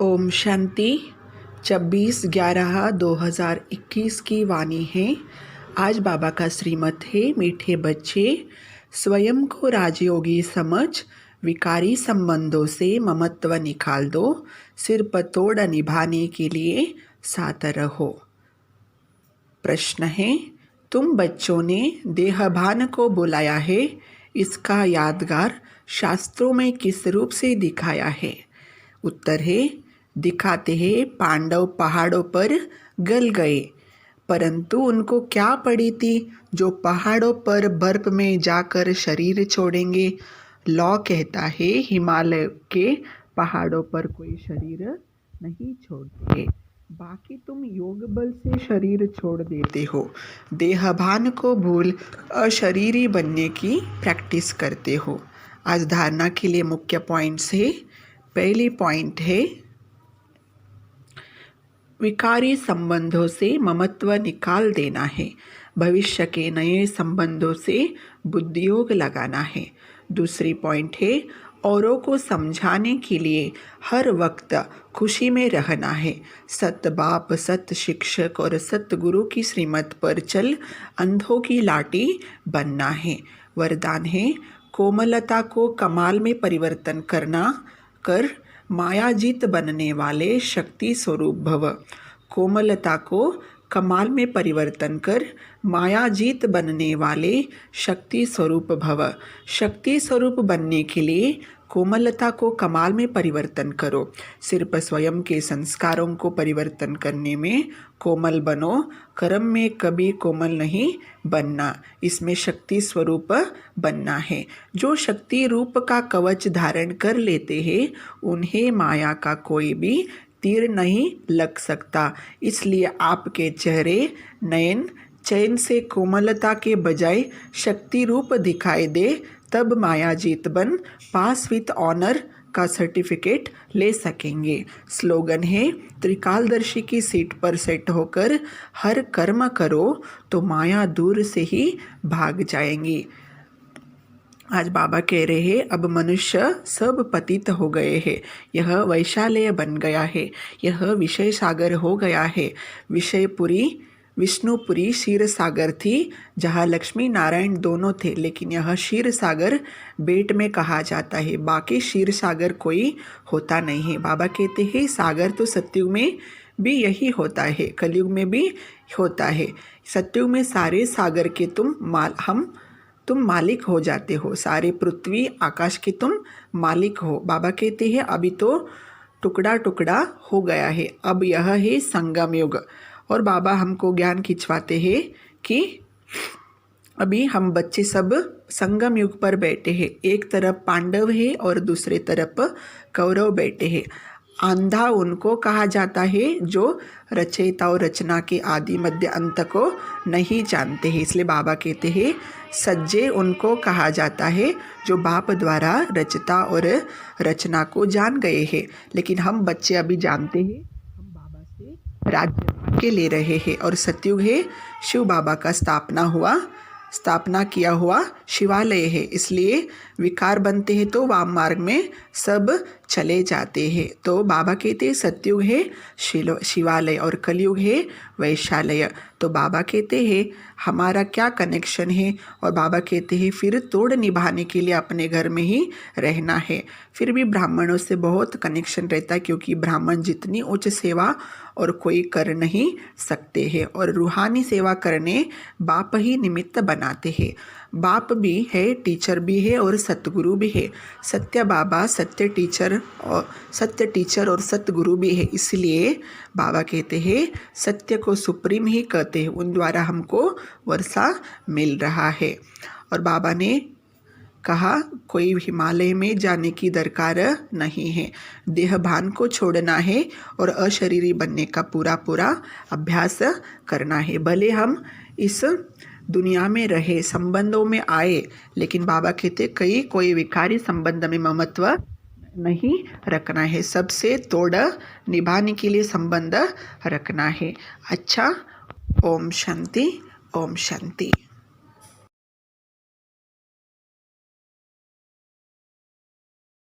ओम शांति। 26/11/2021 की वाणी है। आज बाबा का श्रीमत है, मीठे बच्चे स्वयं को राजयोगी समझ विकारी संबंधों से ममत्व निकाल दो, सिर पतोड़ निभाने के लिए साथ रहो। प्रश्न है, तुम बच्चों ने देहभान को बुलाया है, इसका यादगार शास्त्रों में किस रूप से दिखाया है? उत्तर है, दिखाते हैं पांडव पहाड़ों पर गल गए, परंतु उनको क्या पड़ी थी जो पहाड़ों पर बर्फ में जाकर शरीर छोड़ेंगे। लॉ कहता है हिमालय के पहाड़ों पर कोई शरीर नहीं छोड़ते, बाकी तुम योग बल से शरीर छोड़ देते हो। देहभान को भूल अशरीरी बनने की प्रैक्टिस करते हो। आज धारणा के लिए मुख्य पॉइंट्स है। पहली पॉइंट है, विकारी संबंधों से ममत्व निकाल देना है। भविष्य के नए संबंधों से बुद्धियोग लगाना है। दूसरी पॉइंट है, औरों को समझाने के लिए हर वक्त खुशी में रहना है। सत बाप, सत शिक्षक और सत गुरु की श्रीमत पर चल अंधों की लाठी बनना है। वरदान है, कोमलता को कमाल में परिवर्तन कर मायाजीत बनने वाले शक्ति स्वरूप भव। कोमलता को कमाल में परिवर्तन कर मायाजीत बनने वाले शक्ति स्वरूप भव। शक्ति स्वरूप बनने के लिए कोमलता को कमाल में परिवर्तन करो। सिर्फ स्वयं के संस्कारों को परिवर्तन करने में कोमल बनो, कर्म में कभी कोमल नहीं बनना, इसमें शक्ति स्वरूप बनना है। जो शक्ति रूप का कवच धारण कर लेते हैं उन्हें माया का कोई भी तीर नहीं लग सकता। इसलिए आपके चेहरे नयन चैन से कोमलता के बजाय शक्ति रूप दिखाई दे, तब मायाजीत बन पास विथ ऑनर का सर्टिफिकेट ले सकेंगे। स्लोगन है, त्रिकालदर्शी की सीट पर सेट होकर हर कर्म करो तो माया दूर से ही भाग जाएंगी। आज बाबा कह रहे हैं, अब मनुष्य सब पतित हो गए हैं, यह वैशाल्य बन गया है, यह विषय सागर हो गया है। विषयपुरी विष्णुपुरी क्षीर सागर थी जहाँ लक्ष्मी नारायण दोनों थे, लेकिन यह क्षीर सागर बेट में कहा जाता है, बाकी क्षीर सागर कोई होता नहीं है। बाबा कहते हैं सागर तो सतयुग में भी यही होता है, कलयुग में भी होता है। सतयुग में सारे सागर के तुम मालिक हो जाते हो, सारे पृथ्वी आकाश के तुम मालिक हो। बाबा कहते हैं अभी तो टुकड़ा टुकड़ा हो गया है, अब यह है संगम युग। और बाबा हमको ज्ञान खिंचवाते हैं कि अभी हम बच्चे सब संगम युग पर बैठे हैं। एक तरफ पांडव है और दूसरे तरफ कौरव बैठे हैं। अंधा उनको कहा जाता है जो रचयिता और रचना के आदि मध्य अंत को नहीं जानते हैं। इसलिए बाबा कहते हैं सज्जे उनको कहा जाता है जो बाप द्वारा रचता और रचना को जान गए हैं। लेकिन हम बच्चे अभी जानते हैं, हम बाबा से राज्य के ले रहे हैं। और सतयुग है, शिव बाबा का स्थापना किया हुआ शिवालय है, इसलिए विकार बनते हैं तो वाम मार्ग में सब चले जाते हैं। तो बाबा कहते हैं सतयुग है शिवालय और कलयुग है वैशालय। तो बाबा कहते हैं हमारा क्या कनेक्शन है, और बाबा कहते हैं फिर तोड़ निभाने के लिए अपने घर में ही रहना है। फिर भी ब्राह्मणों से बहुत कनेक्शन रहता है, क्योंकि ब्राह्मण जितनी उच्च सेवा और कोई कर नहीं सकते हैं, और रूहानी सेवा करने बाप ही निमित्त बनाते हैं। बाप भी है, टीचर भी है और सतगुरु भी है। सत्य बाबा सत्य टीचर और सतगुरु भी है। इसलिए बाबा कहते हैं सत्य को सुप्रीम ही कहते हैं, उन द्वारा हमको वर्षा मिल रहा है। और बाबा ने कहा कोई हिमालय में जाने की दरकार नहीं है, देहभान को छोड़ना है और अशरीरी बनने का पूरा अभ्यास करना है। भले हम इस दुनिया में रहे, संबंधों में आए, लेकिन बाबा कहते कोई विकारी संबंध में ममत्व नहीं रखना है, सबसे तोड़ निभाने के लिए संबंध रखना है। अच्छा, ओम शांति, ओम शांति।